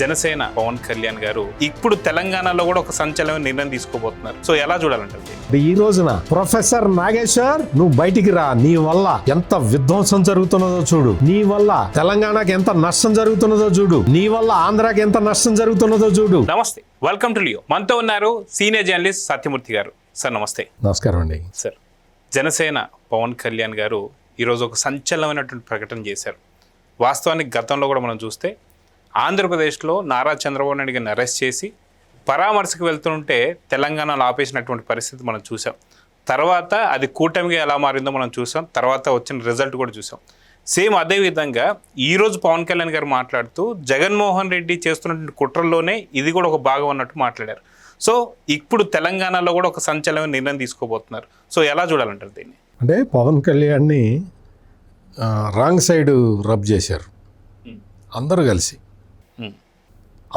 జనసేన పవన్ కళ్యాణ్ గారు ఇప్పుడు తెలంగాణలో కూడా ఒక సంచలన నిర్ణయం తీసుకోబోతున్నారు. సో ఎలా చూడాలంటే ఈ రోజున ప్రొఫెసర్ నాగేశ్వర్ నువ్వు బయటికి రా, నీ వల్ల ఎంత విధ్వంసం జరుగుతున్నదో చూడు, నీ వల్ల తెలంగాణకి ఎంత నష్టం జరుగుతున్నదో చూడు, నీ వల్ల ఆంధ్రాకి ఎంత నష్టం జరుగుతున్నదో చూడు. నమస్తే, వెల్కమ్ టు లియో. మనతో ఉన్నారు సీనియర్ జర్నలిస్ట్ సత్యమూర్తి గారు. సార్ నమస్తే. నమస్కారం అండి. సార్, జనసేన పవన్ కళ్యాణ్ గారు ఈరోజు ఒక సంచలనమైనటువంటి ప్రకటన చేశారు. వాస్తవానికి గతంలో కూడా మనం చూస్తే ఆంధ్రప్రదేశ్లో నారా చంద్రబాబు నాయుడు గారిని అరెస్ట్ చేసి పరామర్శకు వెళ్తుంటే తెలంగాణలో ఆపేసినటువంటి పరిస్థితి మనం చూసాం. తర్వాత అది కూటమిగా ఎలా మారిందో మనం చూసాం. తర్వాత వచ్చిన రిజల్ట్ కూడా చూసాం. సేమ్ అదేవిధంగా ఈరోజు పవన్ కళ్యాణ్ గారు మాట్లాడుతూ జగన్మోహన్ రెడ్డి చేస్తున్నటువంటి కుట్రల్లోనే ఇది కూడా ఒక భాగం అన్నట్టు మాట్లాడారు. సో ఇప్పుడు తెలంగాణలో కూడా ఒక సంచలన నిర్ణయం తీసుకోబోతున్నారు. సో ఎలా చూడాలంటారు దీన్ని? అంటే పవన్ కళ్యాణ్ని రాంగ్ సైడ్ రబ్ చేశారు అందరూ కలిసి.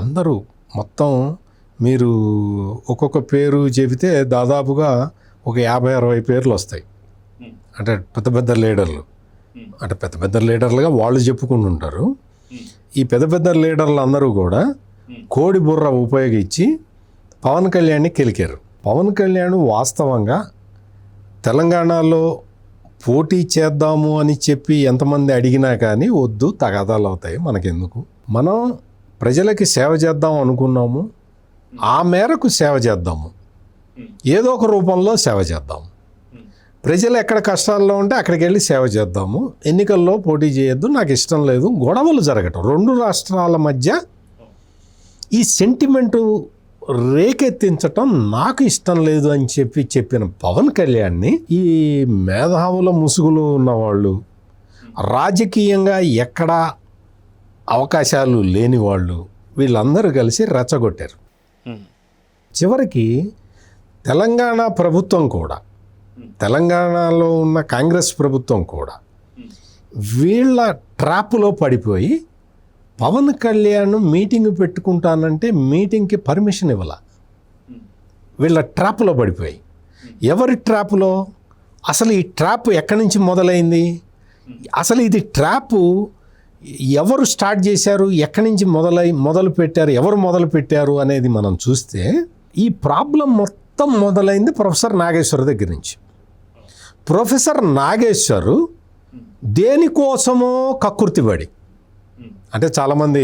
అందరూ మొత్తం మీరు ఒక్కొక్క పేరు చెబితే దాదాపుగా ఒక 50-60 పేర్లు వస్తాయి. అంటే పెద్ద పెద్ద లీడర్లు, అంటే పెద్ద పెద్ద లీడర్లుగా వాళ్ళు చెప్పుకుంటుంటారు. ఈ పెద్ద పెద్ద లీడర్లు అందరూ కూడా కోడి బుర్ర ఉపయోగించి పవన్ కళ్యాణ్ని కెలికారు. పవన్ కళ్యాణ్ వాస్తవంగా తెలంగాణలో పోటీ చేద్దాము అని చెప్పి ఎంతమంది అడిగినా కానీ వద్దు, తగాదాలు అవుతాయి, మనకెందుకు, మనం ప్రజలకి సేవ చేద్దాం అనుకున్నాము, ఆ మేరకు సేవ చేద్దాము, ఏదో ఒక రూపంలో సేవ చేద్దాము, ప్రజలు ఎక్కడ కష్టాల్లో ఉంటే అక్కడికి వెళ్ళి సేవ చేద్దాము, ఎన్నికల్లో పోటీ చేయొద్దు, నాకు ఇష్టం లేదు, గొడవలు జరగటం, 2 రాష్ట్రాల మధ్య ఈ సెంటిమెంటు రేకెత్తించటం నాకు ఇష్టం లేదు అని చెప్పిన పవన్ కళ్యాణ్ని ఈ మేధావుల ముసుగులో ఉన్నవాళ్ళు, రాజకీయంగా ఎక్కడా అవకాశాలు లేని వాళ్ళు, వీళ్ళందరూ కలిసి రెచ్చగొట్టారు. చివరికి తెలంగాణ ప్రభుత్వం కూడా, తెలంగాణలో ఉన్న కాంగ్రెస్ ప్రభుత్వం కూడా వీళ్ళ ట్రాప్లో పడిపోయి పవన్ కళ్యాణ్ మీటింగ్ పెట్టుకుంటానంటే మీటింగ్కి పర్మిషన్ ఇవ్వాల. వీళ్ళ ట్రాప్లో పడిపోయి, ఎవరి ట్రాప్లో, అసలు ఈ ట్రాప్ ఎక్కడి నుంచి మొదలైంది, అసలు ఇది ట్రాప్ ఎవరు స్టార్ట్ చేశారు, ఎక్కడి నుంచి మొదలు పెట్టారు, ఎవరు మొదలు పెట్టారు అనేది మనం చూస్తే ఈ ప్రాబ్లం మొత్తం మొదలైంది ప్రొఫెసర్ నాగేశ్వర్ దగ్గర నుంచి. ప్రొఫెసర్ నాగేశ్వర్ దేనికోసమో కక్కుర్తిపడి, అంటే చాలామంది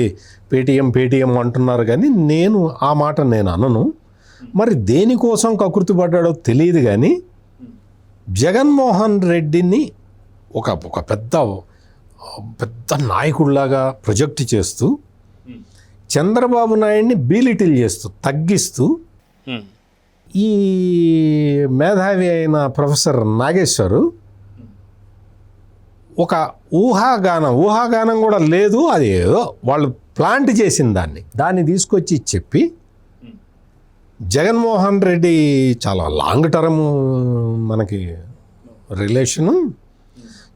పేటీఎం అంటున్నారు కానీ నేను ఆ మాట నేను అనను. మరి దేనికోసం కకృతి పడ్డాడో తెలియదు కానీ జగన్మోహన్ రెడ్డిని ఒక పెద్ద నాయకుడిలాగా ప్రొజెక్ట్ చేస్తూ, చంద్రబాబు నాయుడిని బీలిటిల్ చేస్తూ, తగ్గిస్తూ, ఈ మేధావి అయిన ప్రొఫెసర్ నాగేశ్వరు ఒక ఊహాగానం కూడా లేదు, అది ఏదో వాళ్ళు ప్లాంట్ చేసిన దాన్ని తీసుకొచ్చి చెప్పి, జగన్మోహన్ రెడ్డి చాలా లాంగ్ టర్మ్ మనకి relation,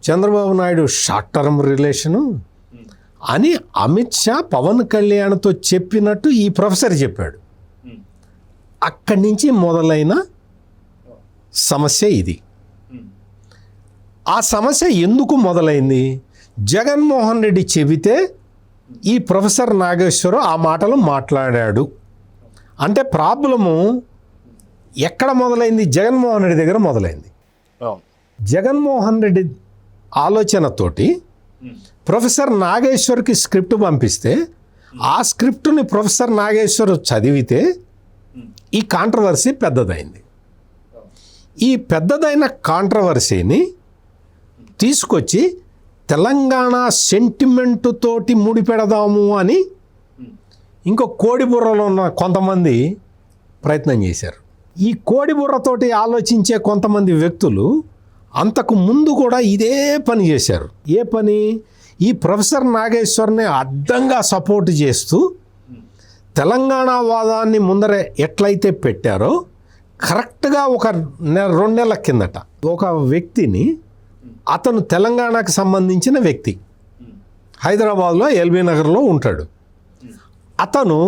Chandrababu Naidu short term relation అని అమిత్ షా పవన్ కళ్యాణ్తో చెప్పినట్టు ఈ ప్రొఫెసర్ చెప్పాడు. అక్కడి నుంచి మొదలైన సమస్య ఇది. ఆ సమస్య ఎందుకు మొదలైంది? జగన్మోహన్ రెడ్డి చెబితే ఈ ప్రొఫెసర్ నాగేశ్వరు ఆ మాటలు మాట్లాడాడు. అంటే ప్రాబ్లము ఎక్కడ మొదలైంది? జగన్మోహన్ రెడ్డి దగ్గర మొదలైంది. జగన్మోహన్ రెడ్డి ఆలోచనతోటి ప్రొఫెసర్ నాగేశ్వర్కి స్క్రిప్ట్ పంపిస్తే ఆ స్క్రిప్ట్ని ప్రొఫెసర్ నాగేశ్వర్ చదివితే ఈ కాంట్రవర్సీ పెద్దదైంది. ఈ పెద్దదైన కాంట్రవర్సీని తీసుకొచ్చి తెలంగాణ సెంటిమెంటు తోటి ముడిపెడదాము అని ఇంకో కోడిబుర్రలో ఉన్న కొంతమంది ప్రయత్నం చేశారు. ఈ కోడిబుర్రతోటి ఆలోచించే కొంతమంది వ్యక్తులు అంతకు ముందు కూడా ఇదే పని చేశారు. ఏ పని? ఈ ప్రొఫెసర్ నాగేశ్వర్ని అడ్డంగా సపోర్ట్ చేస్తూ తెలంగాణ వాదాన్ని ముందరే ఎట్లయితే పెట్టారో, కరెక్ట్గా ఒక 2 నెలల కిందట ఒక వ్యక్తిని, అతను తెలంగాణకు సంబంధించిన వ్యక్తి, హైదరాబాద్లో ఎల్బీ నగర్లో ఉంటాడు. అతను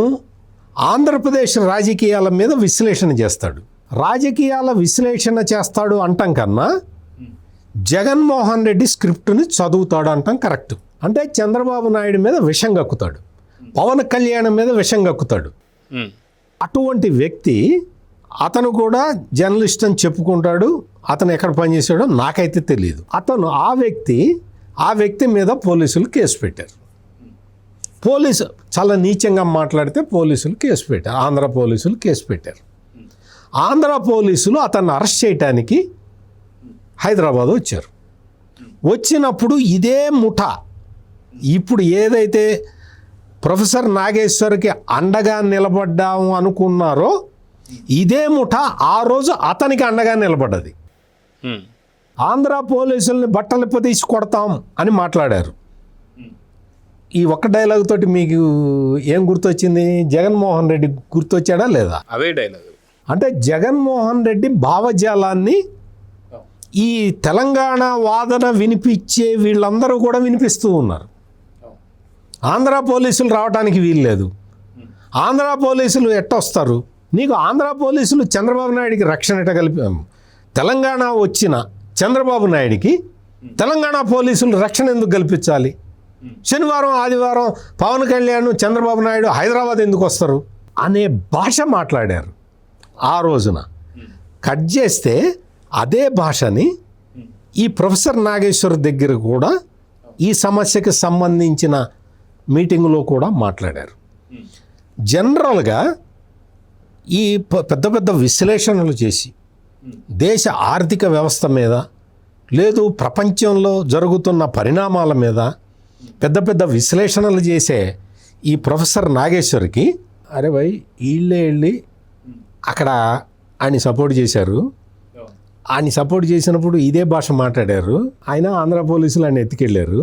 ఆంధ్రప్రదేశ్ రాజకీయాల మీద విశ్లేషణ చేస్తాడు. రాజకీయాల విశ్లేషణ చేస్తాడు అంటాం కన్నా జగన్మోహన్ రెడ్డి స్క్రిప్ట్ని చదువుతాడు అంటాం కరెక్ట్. అంటే చంద్రబాబు నాయుడు మీద విషం కక్కుతాడు. పవన్ కళ్యాణ్ మీద విషం కక్కుతాడు. ఉమ్, అటువంటి వ్యక్తి అతను కూడా జర్నలిస్ట్ అని చెప్పుకుంటాడు. అతను ఎక్కడ పనిచేసాడో నాకైతే తెలియదు. అతను ఆ వ్యక్తి మీద పోలీసులు కేసు పెట్టారు. పోలీసు చాలా నీచంగా మాట్లాడితే పోలీసులు కేసు పెట్టారు. ఆంధ్ర పోలీసులు కేసు పెట్టారు. ఆంధ్ర పోలీసులు అతన్ని అరెస్ట్ చేయడానికి హైదరాబాద్ వచ్చారు. వచ్చినప్పుడు ఇదే ముఠా ఇప్పుడు ఏదైతే ప్రొఫెసర్ నాగేశ్వర్కి అండగా నిలబడ్డాము అనుకున్నారో ఇదే ముఠా ఆ రోజు అతనికి అండగా నిలబడ్డది. ఉమ్, ఆంధ్ర పోలీసుల్ని బట్టలు తీసి కొడతాం అని మాట్లాడారు. ఈ ఒక్క డైలాగ్ తోటి మీకు ఏం గుర్తొచ్చింది? జగన్మోహన్ రెడ్డి గుర్తొచ్చాడా లేదా? అవే డైలాగ్. అంటే జగన్మోహన్ రెడ్డి భావజాలాన్ని ఈ తెలంగాణ వాదన వినిపించే వీళ్ళందరూ కూడా వినిపిస్తూ ఉన్నారు. ఆంధ్ర పోలీసులు రావడానికి వీల్లేదు. ఆంధ్ర పోలీసులు ఎట్టొస్తారు? నీకు ఆంధ్ర పోలీసులు చంద్రబాబు నాయుడికి రక్షణ ఎట్ట తెలంగాణ వచ్చిన చంద్రబాబు నాయుడికి తెలంగాణ పోలీసులు రక్షణ ఎందుకు కల్పించాలి? శనివారం ఆదివారం పవన్ కళ్యాణ్ చంద్రబాబు నాయుడు హైదరాబాద్ ఎందుకు వస్తారు అనే భాష మాట్లాడారు ఆ రోజున. కట్ చేస్తే అదే భాషని ఈ ప్రొఫెసర్ నాగేశ్వర్ దగ్గర కూడా ఈ సమస్యకి సంబంధించిన మీటింగులో కూడా మాట్లాడారు. జనరల్గా ఈ పెద్ద పెద్ద విశ్లేషణలు చేసి దేశ ఆర్థిక వ్యవస్థ మీద లేదు ప్రపంచంలో జరుగుతున్న పరిణామాల మీద పెద్ద పెద్ద విశ్లేషణలు చేసే ఈ ప్రొఫెసర్ నాగేశ్వర్కి అరే భయ్ వీళ్ళే వెళ్ళి అక్కడ ఆయన సపోర్ట్ చేశారు. ఆయన సపోర్ట్ చేసినప్పుడు ఇదే భాష మాట్లాడారు. ఆయన ఆంధ్ర పోలీసులు ఆయన ఎత్తుకెళ్ళారు.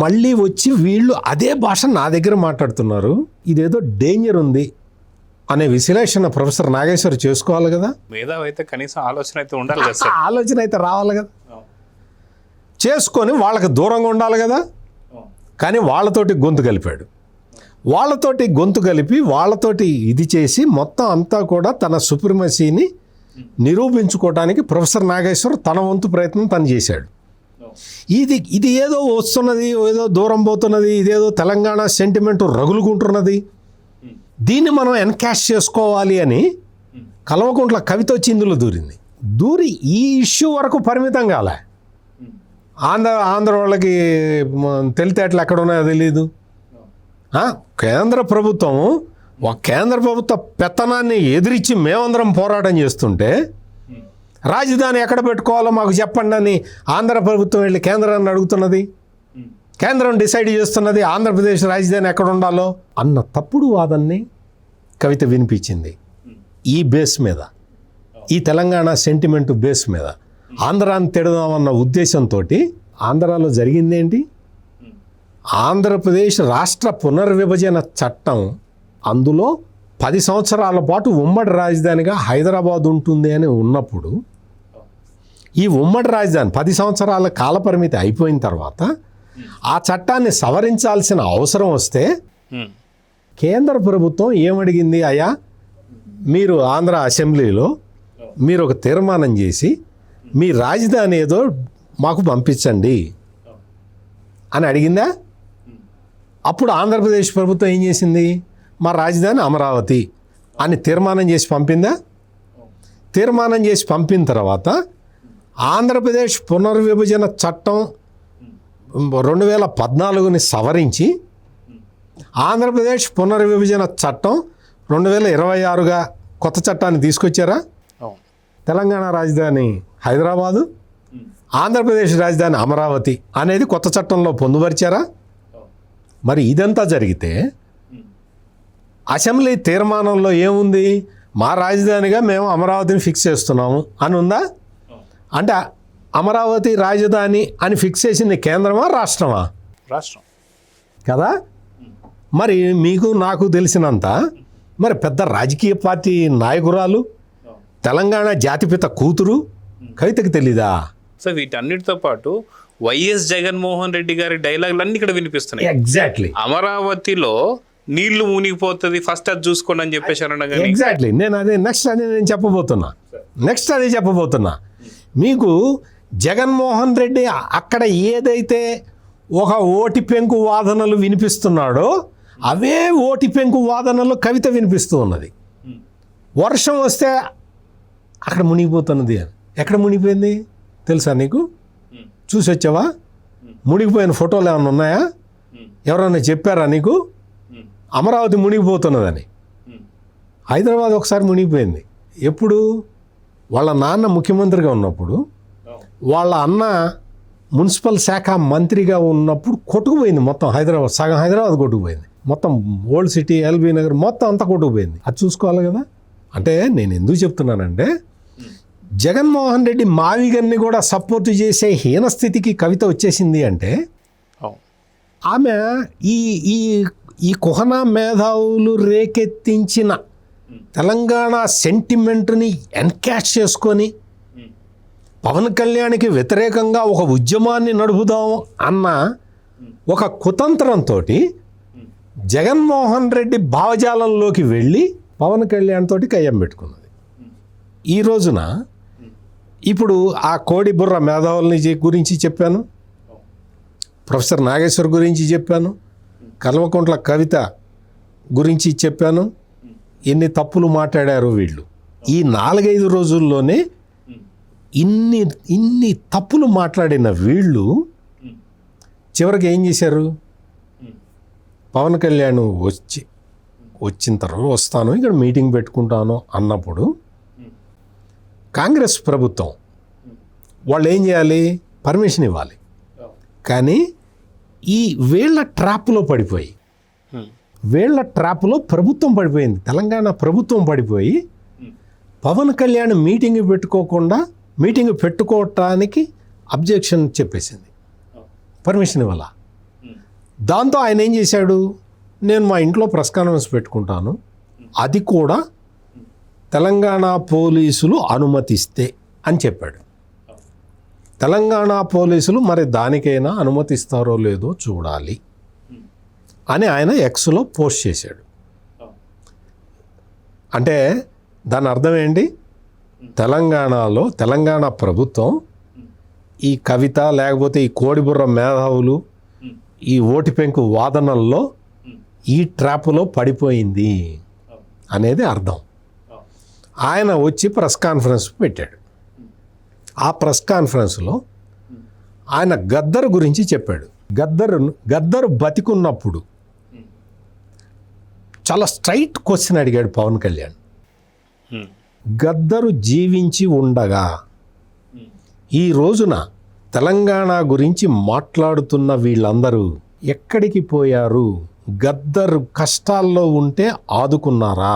మళ్ళీ వచ్చి వీళ్ళు అదే భాష నా దగ్గర మాట్లాడుతున్నారు. ఇదేదో డేంజర్ ఉంది అనే విశ్లేషణ ప్రొఫెసర్ నాగేశ్వర్ చేసుకోవాలి కదా. మేధావి అయితే కనీసం ఆలోచన అయితే ఉండాలి కదా సార్. ఆలోచన అయితే రావాలి కదా. చేసుకొని వాళ్ళకి దూరంగా ఉండాలి కదా. కానీ వాళ్ళతోటి గొంతు కలిపాడు. వాళ్ళతోటి గొంతు కలిపి వాళ్ళతోటి ఇది చేసి మొత్తం అంతా కూడా తన సుప్రీమసీని నిరూపించుకోవడానికి ప్రొఫెసర్ నాగేశ్వర్ తన వంతు ప్రయత్నం తను చేశాడు. ఇది ఏదో వస్తున్నది, ఏదో దూరం పోతున్నది, ఇదేదో తెలంగాణ సెంటిమెంట్ రగులుకుంటున్నది, దీన్ని మనం ఎన్కాష్ చేసుకోవాలి అని కల్వకుంట్ల కవిత వచ్చి ఇందులో దూరి ఈ ఇష్యూ వరకు పరిమితం కాలే. ఆంధ్ర వాళ్ళకి తెలితేటలు ఎక్కడ ఉన్నాయో తెలీదు. కేంద్ర ప్రభుత్వం కేంద్ర ప్రభుత్వ పెత్తనాన్ని ఎదిరించి మేమందరం పోరాటం చేస్తుంటే రాజధాని ఎక్కడ పెట్టుకోవాలో మాకు చెప్పండి అని ఆంధ్ర ప్రభుత్వం వెళ్ళి కేంద్రాన్ని అడుగుతున్నది. కేంద్రం డిసైడ్ చేస్తున్నది ఆంధ్రప్రదేశ్ రాజధాని ఎక్కడ ఉండాలో అన్న తప్పుడు వాదన్ని కవిత వినిపించింది. ఈ బేస్ మీద, ఈ తెలంగాణ సెంటిమెంట్ బేస్ మీద ఆంధ్రాన్ని తిడదామన్న ఉద్దేశంతో ఆంధ్రాలో జరిగిందేంటి? ఆంధ్రప్రదేశ్ రాష్ట్ర పునర్విభజన చట్టం అందులో 10 సంవత్సరాల పాటు ఉమ్మడి రాజధానిగా హైదరాబాద్ ఉంటుంది అని ఉన్నప్పుడు ఈ ఉమ్మడి రాజధాని 10 సంవత్సరాల కాలపరిమితి అయిపోయిన తర్వాత ఆ చట్టాన్ని సవరించాల్సిన అవసరం వస్తే కేంద్ర ప్రభుత్వం ఏమడిగింది? అయ్యా మీరు ఆంధ్ర అసెంబ్లీలో మీరు ఒక తీర్మానం చేసి మీ రాజధాని ఏదో మాకు పంపించండి అని అడిగిందా? అప్పుడు ఆంధ్రప్రదేశ్ ప్రభుత్వం ఏం చేసింది? మా రాజధాని అమరావతి అని తీర్మానం చేసి పంపిందా? తీర్మానం చేసి పంపిన తర్వాత ఆంధ్రప్రదేశ్ పునర్విభజన చట్టం 2014ని సవరించి ఆంధ్రప్రదేశ్ పునర్విభజన చట్టం 2026గా కొత్త చట్టాన్ని తీసుకొచ్చారా? తెలంగాణ రాజధాని హైదరాబాదు, ఆంధ్రప్రదేశ్ రాజధాని అమరావతి అనేది కొత్త చట్టంలో పొందుపరిచారా? మరి ఇదంతా జరిగితే అసెంబ్లీ తీర్మానంలో ఏముంది? మా రాజధానిగా మేము అమరావతిని ఫిక్స్ చేస్తున్నాము అని ఉందా? అంటే అమరావతి రాజధాని అని ఫిక్స్ చేసింది కేంద్రమా రాష్ట్రమా? రాష్ట్రం కదా. మరి మీకు నాకు తెలిసినంత మరి పెద్ద రాజకీయ పార్టీ నాయకురాలు తెలంగాణ జాతిపిత కూతురు కవితకి తెలీదా? సో వీటన్నిటితో పాటు వైఎస్ జగన్మోహన్ రెడ్డి గారి డైలాగులు అన్ని ఇక్కడ వినిపిస్తున్నాయి. ఎగ్జాక్ట్లీ. అమరావతిలో నీళ్లు మునిగిపోతుంది, ఫస్ట్ అది చూసుకోండి అని చెప్పేసి అనగా ఎగ్జాక్ట్లీ నెక్స్ట్ నేను చెప్పబోతున్నా. మీకు జగన్మోహన్ రెడ్డి అక్కడ ఏదైతే ఒక ఓటి పెంకు వాదనలు వినిపిస్తున్నాడో అవే ఓటి పెంకు వాదనలు కవిత వినిపిస్తూ ఉన్నది. వర్షం వస్తే అక్కడ మునిగిపోతున్నది అని. ఎక్కడ మునిగిపోయింది తెలుసా నీకు? చూసి వచ్చావా? మునిగిపోయిన ఫోటోలు ఏమైనా ఉన్నాయా? ఎవరన్నా చెప్పారా నీకు? అమరావతి మునిగిపోతున్నదని. హైదరాబాద్ ఒకసారి మునిగిపోయింది. ఎప్పుడు? వాళ్ళ నాన్న ముఖ్యమంత్రిగా ఉన్నప్పుడు, వాళ్ళ అన్న మున్సిపల్ శాఖ మంత్రిగా ఉన్నప్పుడు కొట్టుకుపోయింది మొత్తం హైదరాబాద్. సగం హైదరాబాద్ కొట్టుకుపోయింది. మొత్తం ఓల్డ్ సిటీ, ఎల్బీ నగర్ మొత్తం అంతా కొట్టుకుపోయింది. అది చూసుకోవాలి కదా. అంటే నేను ఎందుకు చెప్తున్నానంటే, జగన్మోహన్ రెడ్డి మావిగన్ని కూడా సపోర్ట్ చేసే హీనస్థితికి కవిత వచ్చేసింది అంటే ఆమె ఈ ఈ ఈ కుహనా మేధావులు రేకెత్తించిన తెలంగాణ సెంటిమెంట్ని ఎన్కాష్ చేసుకొని పవన్ కళ్యాణ్కి వ్యతిరేకంగా ఒక ఉద్యమాన్ని నడుపుదాం అన్న ఒక కుతంత్రంతో జగన్మోహన్ రెడ్డి భావజాలంలోకి వెళ్ళి పవన్ కళ్యాణ్ తోటి కయ్యం పెట్టుకున్నది. ఈ రోజున ఇప్పుడు ఆ కోడి బుర్ర మేధావుల్ని గురించి చెప్పాను, ప్రొఫెసర్ నాగేశ్వర్ గురించి చెప్పాను, కల్వకుంట్ల కవిత గురించి చెప్పాను. ఎన్ని తప్పులు మాట్లాడారు వీళ్ళు. ఈ 4-5 రోజుల్లోనే ఇన్ని తప్పులు మాట్లాడిన వీళ్ళు చివరికి ఏం చేశారు? పవన్ కళ్యాణ్ వచ్చిన తర్వాత వస్తాను, ఇక్కడ మీటింగ్ పెట్టుకుంటాను అన్నప్పుడు కాంగ్రెస్ ప్రభుత్వం వాళ్ళు ఏం చేయాలి? పర్మిషన్ ఇవ్వాలి. కానీ ఈ వీళ్ళ ట్రాప్లో పడిపోయి, వీళ్ళ ట్రాప్లో ప్రభుత్వం పడిపోయింది. తెలంగాణ ప్రభుత్వం పడిపోయి పవన్ కళ్యాణ్ మీటింగ్ పెట్టుకోవటానికి అబ్జెక్షన్ చెప్పేసింది, పర్మిషన్ ఇవ్వాల. దాంతో ఆయన ఏం చేశాడు? నేను మా ఇంట్లో ప్రెస్ కాన్ఫరెన్స్ పెట్టుకుంటాను, అది కూడా తెలంగాణ పోలీసులు అనుమతిస్తే అని చెప్పాడు. తెలంగాణ పోలీసులు మరి దానికైనా అనుమతిస్తారో లేదో చూడాలి అని ఆయన ఎక్స్లో పోస్ట్ చేశాడు. అంటే దాని అర్థం ఏంటి? తెలంగాణ ప్రభుత్వం ఈ కవిత లేకపోతే ఈ కోడిబుర్ర మేధావులు ఈ ఓటి పెంకు వాదనల్లో ఈ ట్రాప్లో పడిపోయింది అనేది అర్థం. ఆయన వచ్చి ప్రెస్ కాన్ఫరెన్స్ పెట్టాడు. ఆ ప్రెస్ కాన్ఫరెన్స్లో ఆయన గద్దర్ గురించి చెప్పాడు. గద్దరు బతికున్నప్పుడు చాలా స్ట్రైట్ క్వశ్చన్ అడిగాడు పవన్ కళ్యాణ్. గద్దరు జీవించి ఉండగా ఈ రోజున తెలంగాణ గురించి మాట్లాడుతున్న వీళ్ళందరూ ఎక్కడికి పోయారు? గద్దరు కష్టాల్లో ఉంటే ఆదుకున్నారా?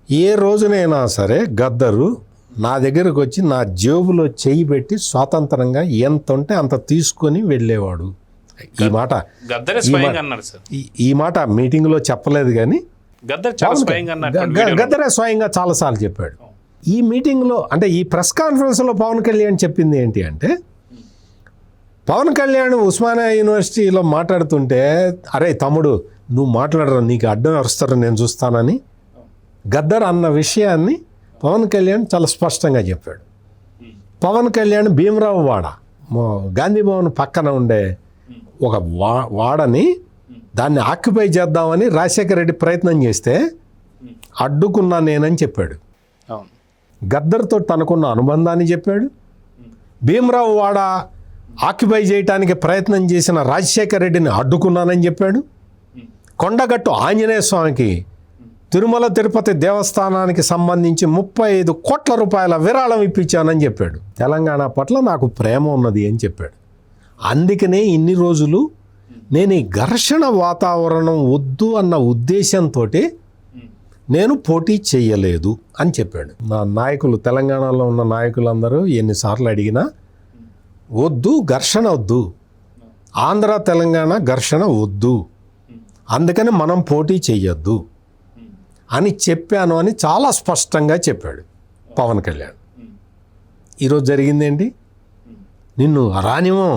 ఏ రోజునైనా సరే గద్దరు నా దగ్గరకు వచ్చి నా జేబులో చేయి పెట్టి స్వాతంత్రంగా ఎంత ఉంటే అంత తీసుకొని వెళ్ళేవాడు. ఈ మాట మీటింగ్లో చెప్పలేదు, కానీ గద్దరే స్వయంగా చాలాసార్లు చెప్పాడు. ఈ మీటింగ్లో అంటే ఈ ప్రెస్ కాన్ఫరెన్స్లో పవన్ కళ్యాణ్ చెప్పింది ఏంటి అంటే, పవన్ కళ్యాణ్ ఉస్మానియా యూనివర్సిటీలో మాట్లాడుతుంటే, అరే తమ్ముడు నువ్వు మాట్లాడరా, నీకు అడ్డం వస్తారని నేను చూస్తానని గద్దర్ అన్న విషయాన్ని పవన్ కళ్యాణ్ చాలా స్పష్టంగా చెప్పాడు. పవన్ కళ్యాణ్ భీమరావు వాడ, గాంధీ భవన్ పక్కన ఉండే ఒక వాడని దాన్ని ఆక్యుపై చేద్దామని రాజశేఖర రెడ్డి ప్రయత్నం చేస్తే అడ్డుకున్నా నేనని చెప్పాడు. గద్దర్తో తనకున్న అనుబంధాన్ని చెప్పాడు. భీమరావు వాడ ఆక్యుపై చేయడానికి ప్రయత్నం చేసిన రాజశేఖర రెడ్డిని అడ్డుకున్నానని చెప్పాడు. కొండగట్టు ఆంజనేయ స్వామికి తిరుమల తిరుపతి దేవస్థానానికి సంబంధించి 35 కోట్ల రూపాయల విరాళం ఇప్పించానని చెప్పాడు. తెలంగాణ పట్ల నాకు ప్రేమ ఉన్నది అని చెప్పాడు. అందుకనే ఇన్ని రోజులు నేను ఈ ఘర్షణ వాతావరణం వద్దు అన్న ఉద్దేశంతో నేను పోటీ చేయలేదు అని చెప్పాడు. నా నాయకులు, తెలంగాణలో ఉన్న నాయకులందరూ ఎన్నిసార్లు అడిగినా వద్దు, ఘర్షణ వద్దు, ఆంధ్ర తెలంగాణ ఘర్షణ వద్దు, అందుకని మనం పోటీ చెయ్యొద్దు అని చెప్పాను అని చాలా స్పష్టంగా చెప్పాడు పవన్ కళ్యాణ్. ఈరోజు జరిగిందేంటి? నిన్ను రానివో,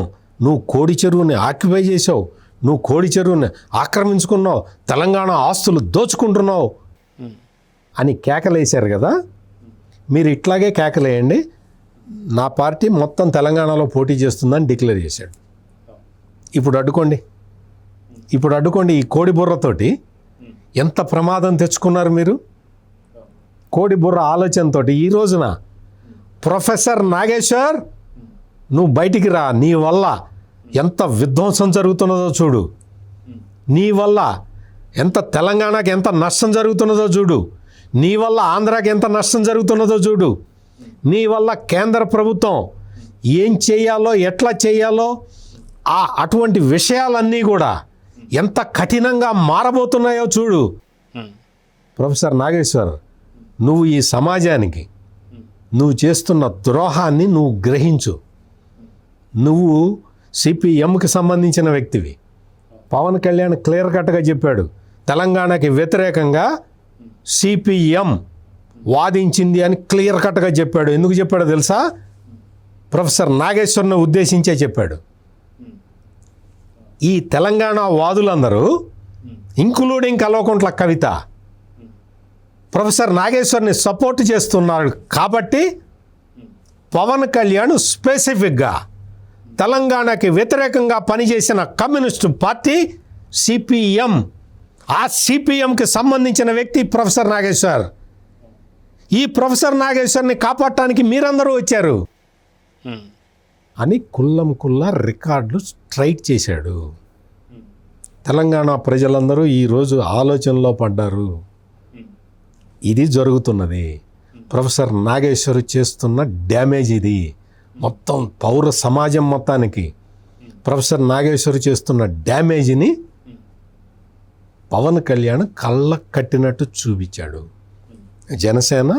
నువ్వు కోడి చెరువుని ఆక్యుపై చేసావు, నువ్వు కోడి చెరువుని ఆక్రమించుకున్నావు, తెలంగాణ ఆస్తులు దోచుకుంటున్నావు అని కేకలేశారు కదా. మీరు ఇట్లాగే కేకలేయండి, నా పార్టీ మొత్తం తెలంగాణలో పోటీ చేస్తుందని డిక్లేర్ చేశాడు. ఇప్పుడు అడ్డుకోండి ఈ కోడి బుర్రతోటి ఎంత ప్రమాదం తెచ్చుకున్నారు మీరు. కోడి బుర్ర ఆలోచనతో ఈ రోజున ప్రొఫెసర్ నాగేశ్వర్ నువ్వు బయటికి రా, నీ వల్ల ఎంత విధ్వంసం జరుగుతున్నదో చూడు, నీ వల్ల ఎంత తెలంగాణకి ఎంత నష్టం జరుగుతున్నదో చూడు, నీ వల్ల ఆంధ్రాకి ఎంత నష్టం జరుగుతున్నదో చూడు, నీ వల్ల కేంద్ర ప్రభుత్వం ఏం చేయాలో ఎట్లా చేయాలో అటువంటి విషయాలన్నీ కూడా ఎంత కఠినంగా మారబోతున్నాయో చూడు. ప్రొఫెసర్ నాగేశ్వర్, నువ్వు ఈ సమాజానికి నువ్వు చేస్తున్న ద్రోహాన్ని నువ్వు గ్రహించు. నువ్వు సిపిఎంకి సంబంధించిన వ్యక్తివి. పవన్ కళ్యాణ్ క్లియర్ కట్గా చెప్పాడు, తెలంగాణకి వ్యతిరేకంగా సిపిఎం వాదించింది అని క్లియర్ కట్గా చెప్పాడు. ఎందుకు చెప్పాడో తెలుసా? ప్రొఫెసర్ నాగేశ్వర్ని ఉద్దేశించే చెప్పాడు. ఈ Telangana వాదులందరూ including Kalvakuntla Kavitha professor నాగేశ్వర్ని support చేస్తున్నాడు కాబట్టి పవన్ కళ్యాణ్ స్పెసిఫిక్గా తెలంగాణకి వ్యతిరేకంగా పనిచేసిన కమ్యూనిస్టు పార్టీ సిపిఎం, ఆ సిపిఎంకి సంబంధించిన వ్యక్తి ప్రొఫెసర్ నాగేశ్వర్. ఈ ప్రొఫెసర్ నాగేశ్వర్ని కాపాడటానికి మీరందరూ వచ్చారు అని కుల్లా రికార్డులు స్ట్రైట్ చేశాడు. తెలంగాణ ప్రజలందరూ ఈరోజు ఆలోచనలో పడ్డారు. ఇది జరుగుతున్నది. ప్రొఫెసర్ నాగేశ్వర్ చేస్తున్న డ్యామేజ్ ఇది. మొత్తం పౌర సమాజం మొత్తానికి ప్రొఫెసర్ నాగేశ్వర్ చేస్తున్న డ్యామేజ్ని పవన్ కళ్యాణ్ కళ్ళకు కట్టినట్టు చూపించాడు. జనసేన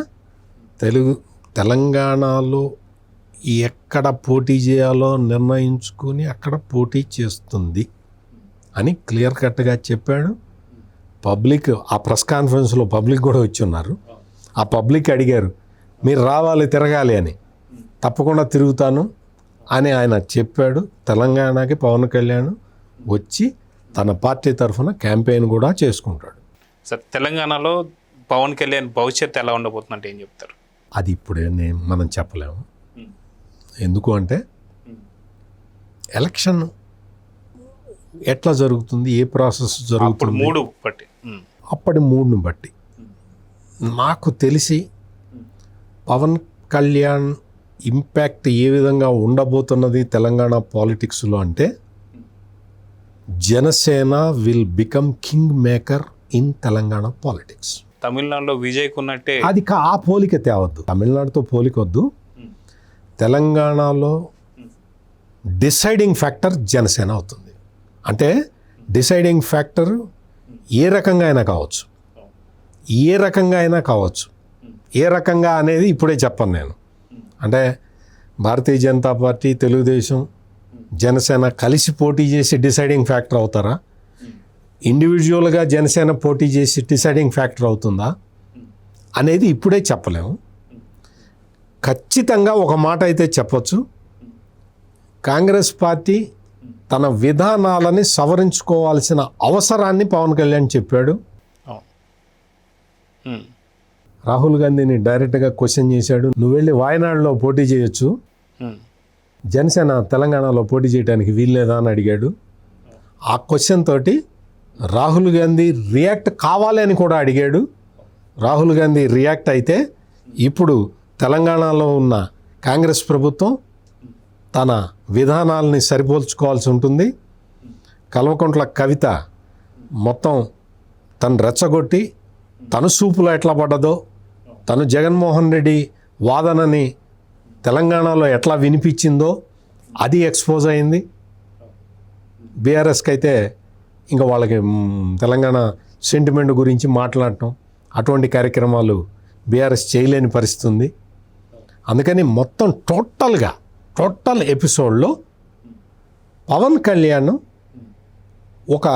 తెలంగాణలో ఎక్కడ పోటీ చేయాలో నిర్ణయించుకొని అక్కడ పోటీ చేస్తుంది అని క్లియర్ కట్గా చెప్పాడు. పబ్లిక్ ఆ ప్రెస్ కాన్ఫరెన్స్లో పబ్లిక్ కూడా వచ్చి ఉన్నారు. ఆ పబ్లిక్ అడిగారు, మీరు రావాలి తిరగాలి అని. తప్పకుండా తిరుగుతాను అని ఆయన చెప్పాడు. తెలంగాణకి పవన్ కళ్యాణ్ వచ్చి తన పార్టీ తరఫున క్యాంపెయిన్ కూడా చేసుకుంటాడు. సార్, తెలంగాణలో పవన్ కళ్యాణ్ భవిష్యత్తు ఎలా ఉండబోతుందంటే ఏం చెప్తారు? అది ఇప్పుడే మనం చెప్పలేము. ఎందుకు అంటే ఎలక్షన్ ఎట్లా జరుగుతుంది, ఏ ప్రాసెస్ జరుగుతుంది అప్పటి మూడ్ని బట్టి నాకు తెలిసి పవన్ కళ్యాణ్ ఇంపాక్ట్ ఏ విధంగా ఉండబోతున్నది తెలంగాణ పాలిటిక్స్లో అంటే Janasena will become king maker in Telangana politics. తమిళనాడులో విజయ్కు ఉన్నట్టే అది ఆ పోలిక తేవద్దు, తమిళనాడుతో పోలికొద్దు. తెలంగాణలో డిసైడింగ్ ఫ్యాక్టర్ జనసేన అవుతుంది. అంటే డిసైడింగ్ ఫ్యాక్టర్ ఏ రకంగా అయినా కావచ్చు, ఏ రకంగా అయినా కావచ్చు. ఏ రకంగా అనేది ఇప్పుడే చెప్పను నేను. అంటే భారతీయ జనతా పార్టీ, తెలుగుదేశం, జనసేన కలిసి పోటీ చేసి డిసైడింగ్ ఫ్యాక్టర్ అవుతారా? ఇండివిజువల్గా జనసేన పోటీ చేసి డిసైడింగ్ ఫ్యాక్టర్ అవుతుందా అనేది ఇప్పుడే చెప్పలేము. ఖచ్చితంగా ఒక మాట అయితే చెప్పొచ్చు, కాంగ్రెస్ పార్టీ తన విధానాలని సవరించుకోవాల్సిన అవసరాన్ని పవన్ కళ్యాణ్ చెప్పాడు. రాహుల్ గాంధీని డైరెక్ట్గా క్వశ్చన్ చేశాడు, నువ్వు వెళ్ళి వాయనాడులో పోటీ చేయొచ్చు, జనసేన తెలంగాణలో పోటీ చేయడానికి వీల్లేదా అని అడిగాడు. ఆ క్వశ్చన్ తోటి రాహుల్ గాంధీ రియాక్ట్ కావాలి అని కూడా అడిగాడు. రాహుల్ గాంధీ రియాక్ట్ అయితే ఇప్పుడు తెలంగాణలో ఉన్న కాంగ్రెస్ ప్రభుత్వం తన విధానాలని సరిపోల్చుకోవాల్సి ఉంటుంది. కల్వకుంట్ల కవిత మొత్తం తను రెచ్చగొట్టి తను సూపులో ఎట్లా పడ్డదో, తను జగన్మోహన్ రెడ్డి వాదనని తెలంగాణలో ఎట్లా వినిపించిందో అది ఎక్స్పోజ్ అయింది. బీఆర్ఎస్కి అయితే ఇంకా వాళ్ళకి తెలంగాణ సెంటిమెంట్ గురించి మాట్లాడటం అటువంటి కార్యక్రమాలు బీఆర్ఎస్ చేయలేని పరిస్థితి ఉంది. అందుకని మొత్తం టోటల్ ఎపిసోడ్లో పవన్ కళ్యాణ్ ఒక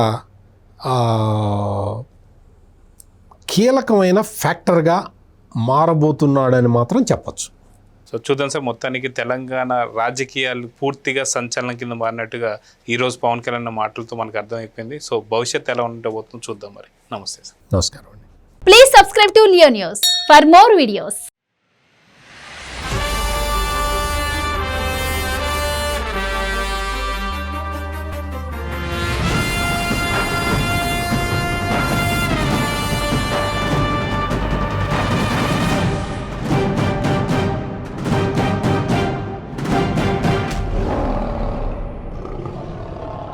కీలకమైన ఫ్యాక్టర్గా మారబోతున్నాడని మాత్రం చెప్పచ్చు. సో చూద్దాం సార్, మొత్తానికి తెలంగాణ రాజకీయాలు పూర్తిగా సంచలనం కింద మారినట్టుగా ఈరోజు పవన్ కళ్యాణ్ మాటలతో మనకు అర్థమైపోయింది. సో భవిష్యత్తు ఎలా ఉండబోతుందో చూద్దాం మరి. నమస్తే సార్. నమస్కారం అండి. Please subscribe to Leo news for more videos.